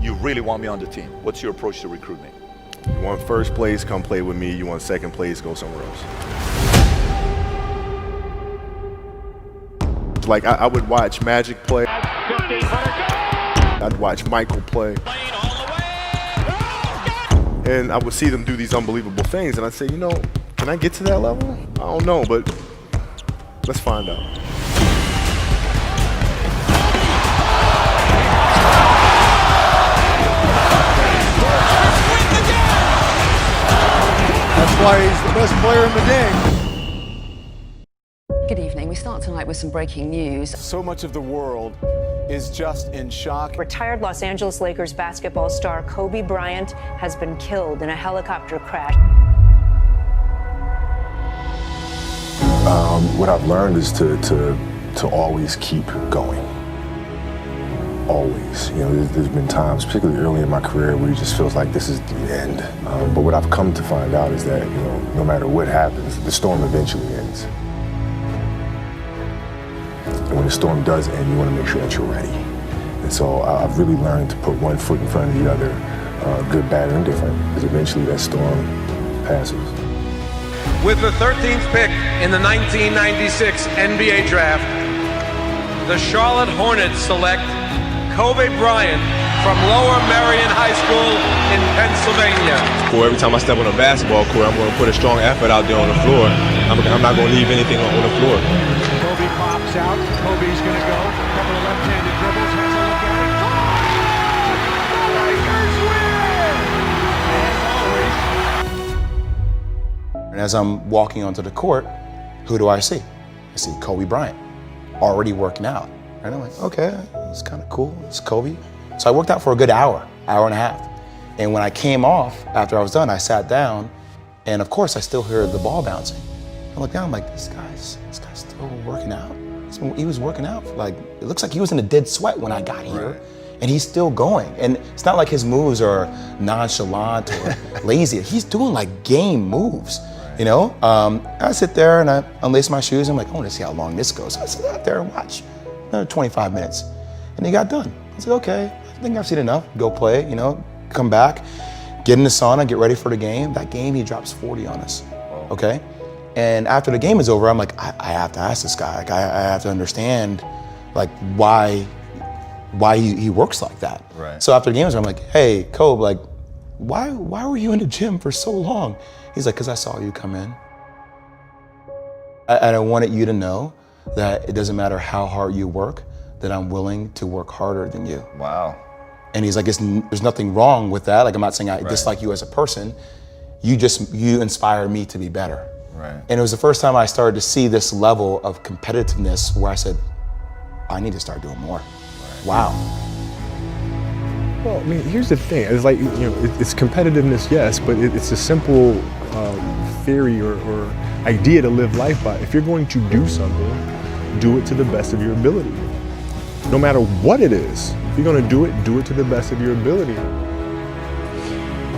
you really want me on the team. What's your approach to recruiting? You want first place, come play with me. You want second place, go somewhere else. Like, I would watch Magic play. I'd watch Michael play. And I would see them do these unbelievable things, and I'd say, you know, can I get to that level? I don't know, but let's find out. That's why he's the best player in the game. Good evening. We start tonight with some breaking news. So much of the world is just in shock. Retired Los Angeles Lakers basketball star Kobe Bryant has been killed in a helicopter crash. What I've learned is to always keep going. Always. You know, there's been times, particularly early in my career, where it just feels like this is the end. But what I've come to find out is that, you know, no matter what happens, the storm eventually ends. And when the storm does end, you want to make sure that you're ready. And so I've really learned to put one foot in front of the other, good, bad, or indifferent, because eventually that storm passes. With the 13th pick in the 1996 NBA Draft, the Charlotte Hornets select Kobe Bryant from Lower Merion High School in Pennsylvania. Every time I step on a basketball court, I'm going to put a strong effort out there on the floor. I'm not going to leave anything on the floor. Kobe pops out. Kobe's going to go. A couple of left-handed dribbles. Has a look at it. The Lakers win! And as I'm walking onto the court, who do I see? I see Kobe Bryant, already working out. And I'm like, okay, it's kind of cool. It's Kobe. So I worked out for a good hour and a half. And when I came off, after I was done, I sat down, and of course I still heard the ball bouncing. I looked down, I'm like, this guy's still working out? He was working out for like, it looks like he was in a dead sweat when I got here. Right. And he's still going. And it's not like his moves are nonchalant or lazy. He's doing like game moves, you know? I sit there and I unlace my shoes. I'm like, I want to see how long this goes. So I sit out there and watch. Another 25 minutes. And he got done. I said, okay, I think I've seen enough. Go play, you know, come back, get in the sauna, get ready for the game. That game, he drops 40 on us, okay? And after the game is over, I'm like, I have to ask this guy. Like, I have to understand, like, why he works like that. Right. So after the game is over, I'm like, hey, Kobe, like, why were you in the gym for so long? He's like, because I saw you come in. And I wanted you to know that it doesn't matter how hard you work, that I'm willing to work harder than you. Wow. And he's like, there's nothing wrong with that. Like, I'm not saying I dislike you as a person. You inspire me to be better. Right. And it was the first time I started to see this level of competitiveness where I said, I need to start doing more. Right. Wow. Well, I mean, here's the thing. It's like, you know, it's competitiveness, yes, but it's a simple theory or idea to live life by. If you're going to do something, do it to the best of your ability. No matter what it is, if you're going to do it to the best of your ability.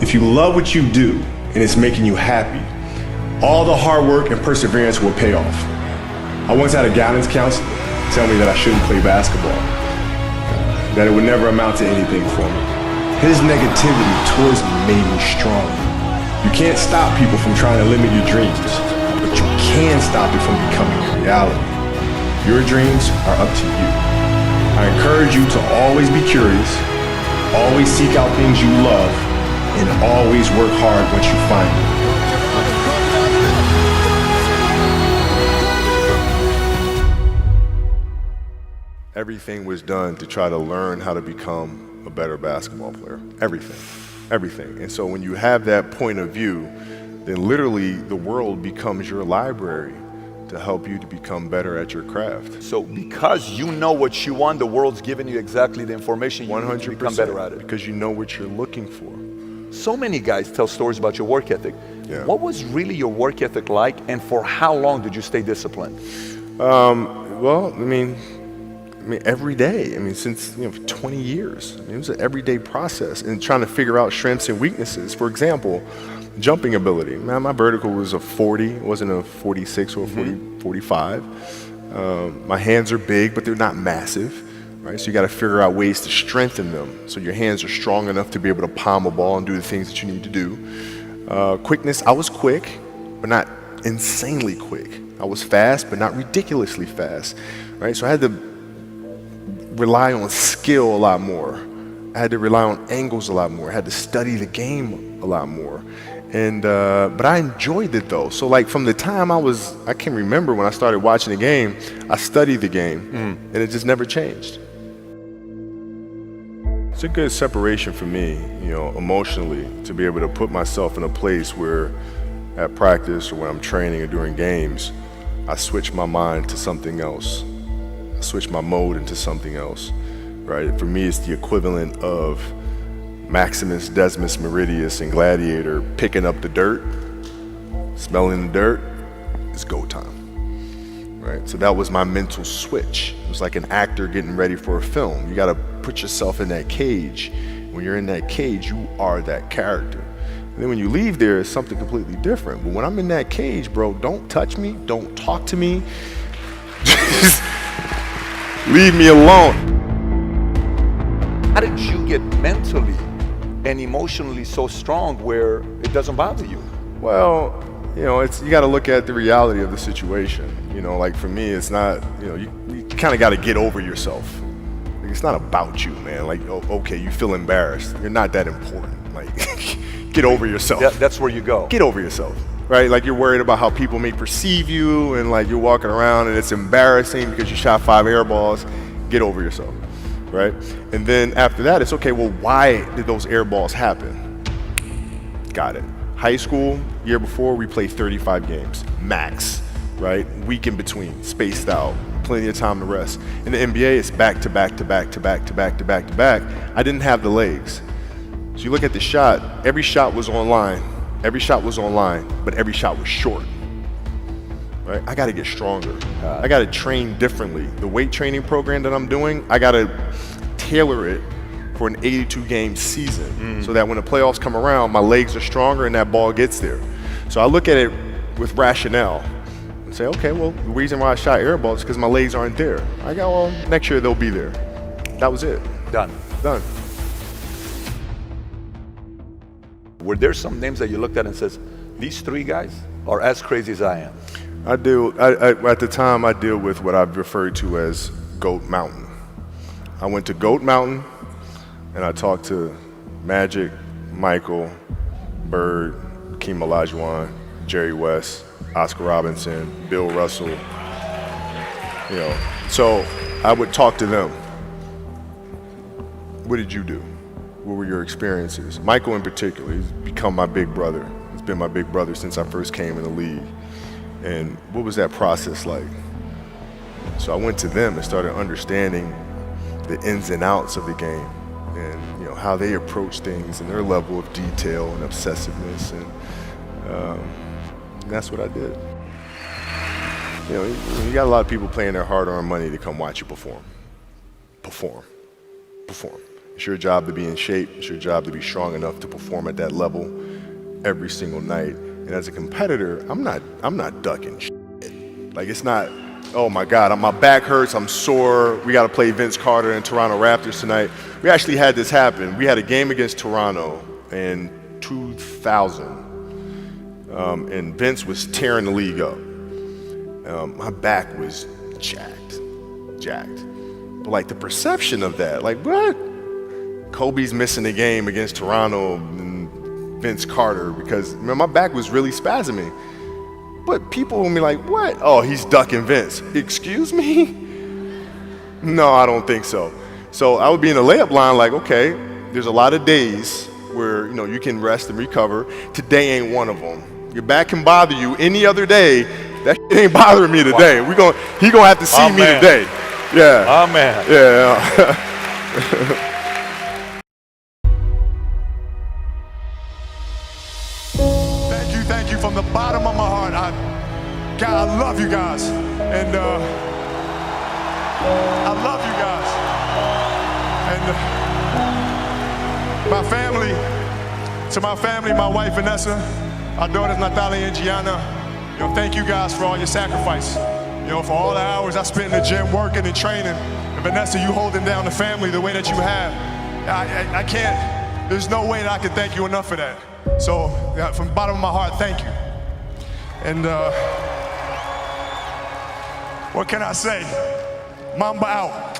If you love what you do and it's making you happy, all the hard work and perseverance will pay off. I once had a guidance counselor tell me that I shouldn't play basketball, that it would never amount to anything for me. His negativity towards me made me strong. You can't stop people from trying to limit your dreams, but you can stop it from becoming a reality. Your dreams are up to you. I encourage you to always be curious, always seek out things you love, and always work hard once you find them. Everything was done to try to learn how to become a better basketball player. Everything. And so when you have that point of view, then literally the world becomes your library to help you to become better at your craft. So because you know what you want, the world's giving you exactly the information you need to become better at it. Because you know what you're looking for. So many guys tell stories about your work ethic. Yeah. What was really your work ethic like, and for how long did you stay disciplined? Well, I mean, every day. I mean, since 20 years. I mean, it was an everyday process, and trying to figure out strengths and weaknesses. For example, jumping ability. Man, my vertical was a 40. It wasn't a 46 or a 45. My hands are big, but they're not massive. right? So you got to figure out ways to strengthen them so your hands are strong enough to be able to palm a ball and do the things that you need to do. Quickness, I was quick, but not insanely quick. I was fast, but not ridiculously fast, right? So I had to rely on skill a lot more. I had to rely on angles a lot more. I had to study the game a lot more. And but I enjoyed it though. So like from the time I can remember when I started watching the game, I studied the game and it just never changed. It's a good separation for me, you know, emotionally, to be able to put myself in a place where at practice or when I'm training or during games, I switch my mind to something else. I switch my mode into something else, right? For me, it's the equivalent of Maximus Decimus Meridius in Gladiator picking up the dirt, smelling the dirt. It's go time, right? So that was my mental switch. It was like an actor getting ready for a film. You got to put yourself in that cage. When you're in that cage, you are that character. And then when you leave there, it's something completely different. But when I'm in that cage, bro, don't touch me, don't talk to me. Just leave me alone. How did you get mentally and emotionally so strong where it doesn't bother you? Well, you know, you got to look at the reality of the situation. You know, like for me, it's not, you know, you kind of got to get over yourself. Like, it's not about you, man. Like, oh, okay, you feel embarrassed. You're not that important. Like, get over yourself. That's where you go. Get over yourself, right? Like you're worried about how people may perceive you and like you're walking around and it's embarrassing because you shot 5 air balls. Get over yourself, right? And then after that, it's okay, well, why did those air balls happen? Got it. High school, year before, we played 35 games, max, right? Week in between, spaced out, plenty of time to rest. In the NBA, it's back to back to back to back to back to back to back. I didn't have the legs. So you look at the shot, every shot was online, but every shot was short, right? I gotta get stronger. I gotta train differently. The weight training program that I'm doing, I gotta tailor it for an 82-game season so that when the playoffs come around, my legs are stronger and that ball gets there. So I look at it with rationale and say, okay, well, the reason why I shot air balls is because my legs aren't there. I go, well, next year they'll be there. That was it. Done. Were there some names that you looked at and says, these 3 guys are as crazy as I am? At the time, I deal with what I've referred to as Goat Mountain. I went to Goat Mountain and I talked to Magic, Michael, Bird, Hakeem Olajuwon, Jerry West, Oscar Robinson, Bill Russell. You know, so I would talk to them. What did you do? What were your experiences? Michael in particular, he's become my big brother. He's been my big brother since I first came in the league. And what was that process like? So I went to them and started understanding the ins and outs of the game and, you know, how they approach things and their level of detail and obsessiveness, and that's what I did. You know, you got a lot of people paying their hard-earned money to come watch you perform. It's your job to be in shape. It's your job to be strong enough to perform at that level every single night. And as a competitor, I'm not ducking shit. Like, it's not, oh my God, my back hurts, I'm sore, we gotta play Vince Carter and Toronto Raptors tonight. We actually had this happen. We had a game against Toronto in 2000, and Vince was tearing the league up. My back was jacked. But like the perception of that, like what? Kobe's missing the game against Toronto and Vince Carter because, man, my back was really spasming. But people will be like, what? Oh, he's ducking Vince. Excuse me? No, I don't think so. So I would be in the layup line like, okay, there's a lot of days where, you know, you can rest and recover. Today ain't one of them. Your back can bother you any other day. That shit ain't bothering me today. He gonna have to see me today. Yeah. Amen. Yeah. Thank you from the bottom of my heart. God, I love you guys. And I love you guys. And my family, to my family, my wife Vanessa, our daughters Natalia and Gianna, you know, thank you guys for all your sacrifice. You know, for all the hours I spent in the gym working and training. And Vanessa, you holding down the family the way that you have. I can't, there's no way that I can thank you enough for that. So from the bottom of my heart, thank you. And what can I say? Mamba out.